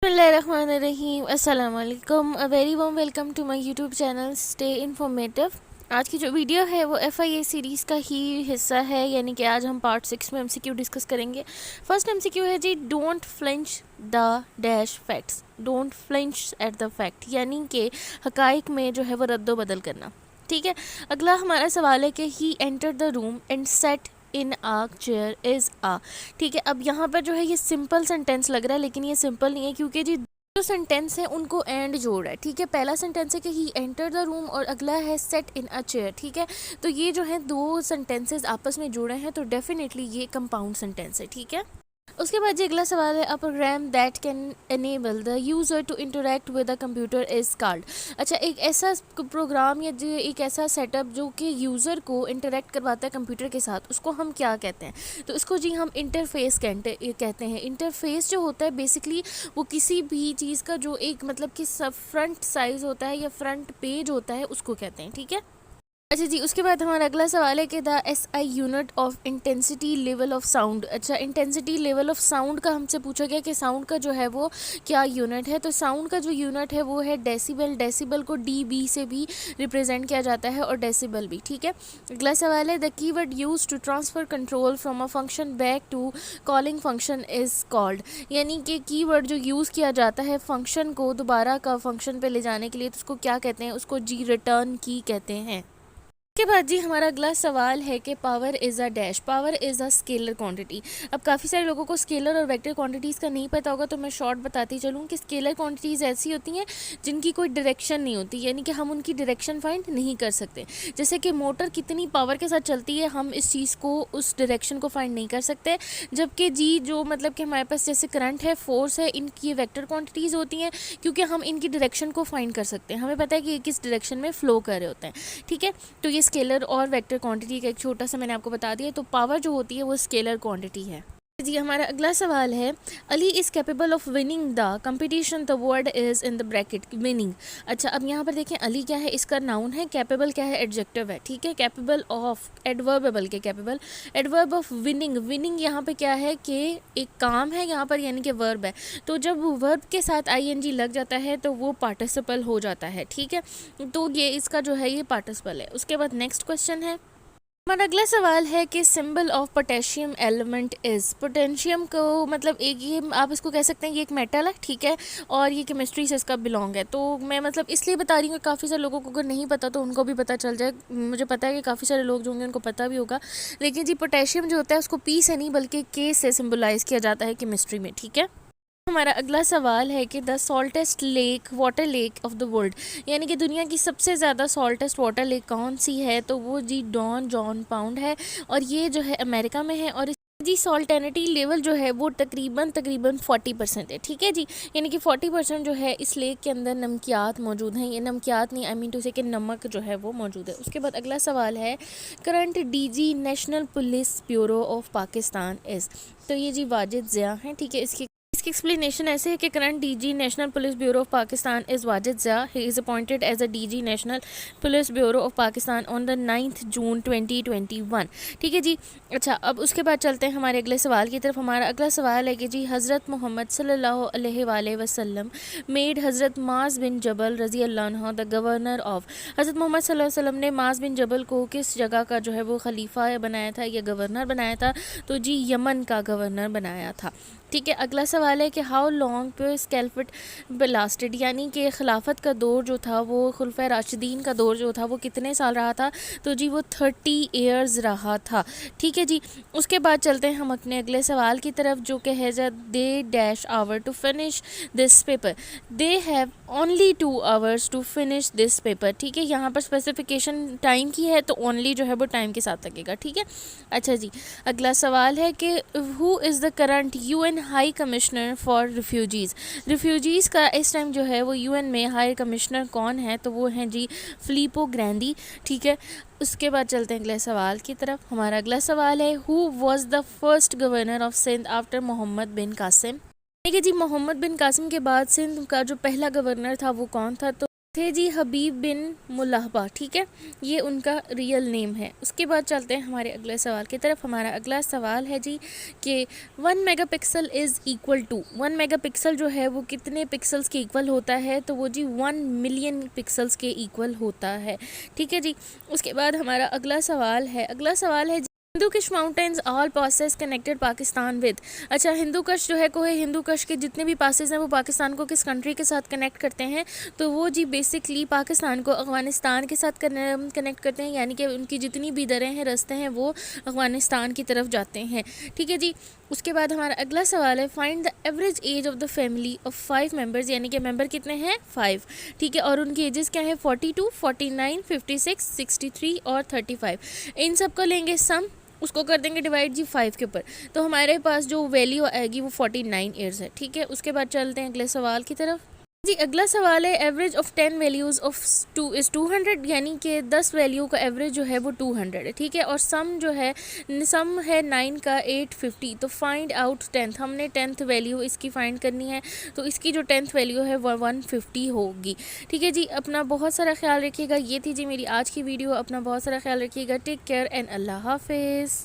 बिस्मिल्लाहिर्रहमानिर्रहीम अस्सलाम वालेकुम। A very warm welcome to my YouTube channel stay informative. आज की जो वीडियो है वो एफआईए सीरीज़ का ही हिस्सा है, यानी कि आज हम पार्ट 6 में एमसीक्यू डिस्कस करेंगे। फर्स्ट एमसीक्यू है जी, don't flinch the dash facts. Don't flinch at the fact, यानी कि हकाइक में जो है वो रद्दो बदल करना। ठीक है। अगला हमारा सवाल है कि he enter the room and set in a chair is a. ठीक है। अब यहाँ पर जो है ये सिंपल सेंटेंस लग रहा है, लेकिन ये सिंपल नहीं है, क्योंकि जी जो सेंटेंस है उनको एंड जोड़ है। ठीक है। पहला सेंटेंस है कि ही एंटर द रूम और अगला है सेट इन अ चेयर। ठीक है। तो ये जो है दो सेंटेंसेस आपस में जुड़े हैं, तो डेफिनेटली ये कंपाउंड सेंटेंस है। ठीक है। उसके बाद जी अगला सवाल है, a program that can enable the user to interact with the computer is called. अच्छा, एक ऐसा प्रोग्राम या जो एक ऐसा सेटअप जो कि यूज़र को इंटरेक्ट करवाता है कंप्यूटर के साथ, उसको हम क्या कहते हैं? तो इसको जी हम इंटरफेस कहते हैं। इंटरफेस जो होता है बेसिकली वो किसी भी चीज़ का जो एक मतलब कि सब फ्रंट साइज़ होता है या फ्रंट पेज होता है, उसको कहते हैं। ठीक है। अच्छा जी, उसके बाद हमारा अगला सवाल है कि the SI unit of intensity level of sound. अच्छा, इंटेंसिटी लेवल ऑफ साउंड का हमसे पूछा गया कि साउंड का जो है वो क्या यूनिट है। तो साउंड का जो यूनिट है वो है डेसिबल। डेसिबल को डीबी से भी रिप्रेजेंट किया जाता है और डेसिबल भी। ठीक है। अगला सवाल है, the keyword use to transfer control from a function back to calling function is called. यानी कि कीवर्ड जो यूज़ किया जाता है फंक्शन को दोबारा का फंक्शन पे ले जाने के लिए, तो उसको क्या कहते हैं? उसको जी रिटर्न की कहते हैं। के बाद जी हमारा अगला सवाल है कि power is a dash. Power is a scalar quantity. अब काफ़ी सारे लोगों को स्केलर और वेक्टर क्वांटिटीज़ का नहीं पता होगा, तो मैं शॉर्ट बताती चलूँ कि स्केलर क्वांटिटीज़ ऐसी होती हैं जिनकी कोई डायरेक्शन नहीं होती, यानी कि हम उनकी डायरेक्शन फाइंड नहीं कर सकते। जैसे कि मोटर कितनी पावर के साथ चलती है, हम इस चीज़ को उस डायरेक्शन को फाइंड नहीं कर सकते। जबकि जी जो मतलब कि हमारे पास जैसे करंट है, फोर्स है, इनकी वेक्टर क्वांटिटीज़ होती हैं, क्योंकि हम इनकी डायरेक्शन को फाइंड कर सकते हैं। हमें पता है कि ये किस डायरेक्शन में फ़्लो कर रहे होते हैं। ठीक है। तो ये स्केलर और वेक्टर क्वांटिटी का एक छोटा सा मैंने आपको बता दिया। तो पावर जो होती है वो स्केलर क्वांटिटी है। जी हमारा अगला सवाल है, Ali is capable of winning the competition, the word is in the bracket winning. अच्छा, अब यहाँ पर देखें अली क्या है, इसका नाउन है। कैपेबल क्या है, एडजेक्टिव है। ठीक है। कैपेबल ऑफ एडवर्बेबल के capable, adverb of winning. Winning यहाँ पे क्या है कि एक काम है यहाँ पर, यानी कि वर्ब है। तो जब वर्ब के साथ आईएनजी लग जाता है तो वो पार्टिसिपल हो जाता है। ठीक है। तो ये इसका जो है ये पार्टिसिपल है। उसके बाद नेक्स्ट क्वेश्चन है, हमारा अगला सवाल है कि symbol of potassium element is. Potassium को मतलब एक ये आप इसको कह सकते हैं ये एक मेटल है। ठीक है। और ये केमिस्ट्री से इसका बिलोंग है। तो मैं मतलब इसलिए बता रही हूँ कि काफ़ी सारे लोगों को अगर नहीं पता तो उनको भी पता चल जाए। मुझे पता है कि काफ़ी सारे लोग जो होंगे उनको पता भी होगा, लेकिन जी पोटेशियम जो होता है उसको पी से नहीं बल्कि के से सिम्बलाइज़ किया जाता है केमिस्ट्री में। ठीक है। हमारा अगला सवाल है कि the saltest lake water lake of the world, यानी कि दुनिया की सबसे ज़्यादा सॉल्टेस्ट वाटर लेक कौन सी है? तो वो जी डॉन जॉन पाउंड है, और ये जो है अमेरिका में है। और जी सॉल्टेनिटी लेवल जो है वो तकरीबन 40% है। ठीक है जी। यानी कि 40% जो है इस लेक के अंदर नमकियात मौजूद हैं। ये नमकियात नहीं, आई मीन टू से कि नमक जो है वो मौजूद है। उसके बाद अगला सवाल है, current DG national police bureau of Pakistan is. तो ये जी वाजिद ज़िया हैं। ठीक है। इसकी एक्सप्लेनेशन ऐसे है कि current DG national police bureau of Pakistan is Wajid Zia. He is appointed as a DG national police bureau of Pakistan on the 9 June 2021। ठीक है जी। अच्छा, अब उसके बाद चलते हैं हमारे अगले सवाल की तरफ। हमारा अगला सवाल है कि जी हज़रत मोहम्मद सल्लल्लाहु अलैहि वसल्लम मेड हज़रत माज बिन जबल रज़ी अल्लाह अन्हु द गवर्नर ऑफ। हज़रत मोहम्मद सल्लल्लाहु अलैहि वसल्लम ने माज बिन जबल को किस जगह का जो है वो खलीफा बनाया था या गवर्नर बनाया था? तो जी यमन का गवर्नर बनाया था। ठीक है। अगला सवाल है कि हाउ लॉन्ग पीस कैलफट लास्टेड, यानी कि खिलाफत का दौर जो था वो खुलफा राशिदीन का दौर जो था वो कितने साल रहा था? तो जी वो 30 ईयर्स रहा था। ठीक है जी। उसके बाद चलते हैं हम अपने अगले सवाल की तरफ, जो कि है they dash hour to finish this paper. They have only 2 hours to finish this paper. ठीक है। यहाँ पर स्पेसिफिकेशन टाइम की है, तो ओनली जो है वो टाइम के साथ लगेगा। ठीक है। अच्छा जी, अगला सवाल है कि who is the current UN high commissioner for refugees. Refugees का इस टाइम जो है वो यूएन में हाई कमिश्नर कौन है? तो वो हैं जी फिलिपो ग्रैंडी। ठीक है। उसके बाद चलते हैं अगले सवाल की तरफ। हमारा अगला सवाल है, who was the first governor of Sindh after Mohammad bin Qasim. ठीक है जी, मोहम्मद बिन कासिम के बाद सिंध का जो पहला गवर्नर था वो कौन था? तो थे जी हबीब बिन मुलाहबा, ठीक है, ये उनका रियल नेम है। उसके बाद चलते हैं हमारे अगले सवाल की तरफ। हमारा अगला सवाल है जी कि 1 megapixel is equal to, 1 megapixel जो है वो कितने पिक्सल्स के इक्वल होता है, तो वो जी 1 मिलियन पिक्सल्स के इक्वल होता है, ठीक है जी। उसके बाद हमारा अगला सवाल है Hindu Kush mountains all passes connected Pakistan with. अच्छा, हिंदू कुश जो है कोहे हिंदू कुश के जितने भी पासेस हैं वो पाकिस्तान को किस कंट्री के साथ कनेक्ट करते हैं, तो वो जी बेसिकली पाकिस्तान को अफ़गानिस्तान के साथ कनेक्ट करते हैं, यानी कि उनकी जितनी भी दरें हैं, रास्ते हैं, वो अफ़गानिस्तान की तरफ जाते हैं, ठीक है जी। उसके बाद हमारा अगला सवाल है find the average age of the family of 5 members, यानी कि मेंबर कितने हैं 5, ठीक है, और उनकी एजेस क्या है 42, 49, 56, 63 और 35। इन सब को लेंगे सम, उसको कर देंगे डिवाइड जी 5 के ऊपर, तो हमारे पास जो वैल्यू आएगी वो 49 ईयर्स है, ठीक है। उसके बाद चलते हैं अगले सवाल की तरफ जी। अगला सवाल है average of 10 values of 2 is 200, यानी कि 10 वैल्यू का एवरेज जो है वो 200 है, ठीक है, और सम जो है सम है 9 का 850, तो फाइंड आउट 10th, हमने 10th वैल्यू इसकी फाइंड करनी है, तो इसकी जो 10th वैल्यू है वो 150 होगी, ठीक है जी। अपना बहुत सारा ख्याल रखिएगा। ये थी जी मेरी आज की वीडियो, अपना बहुत सारा ख्याल रखिएगा। टेक केयर एंड अल्लाह हाफिज़।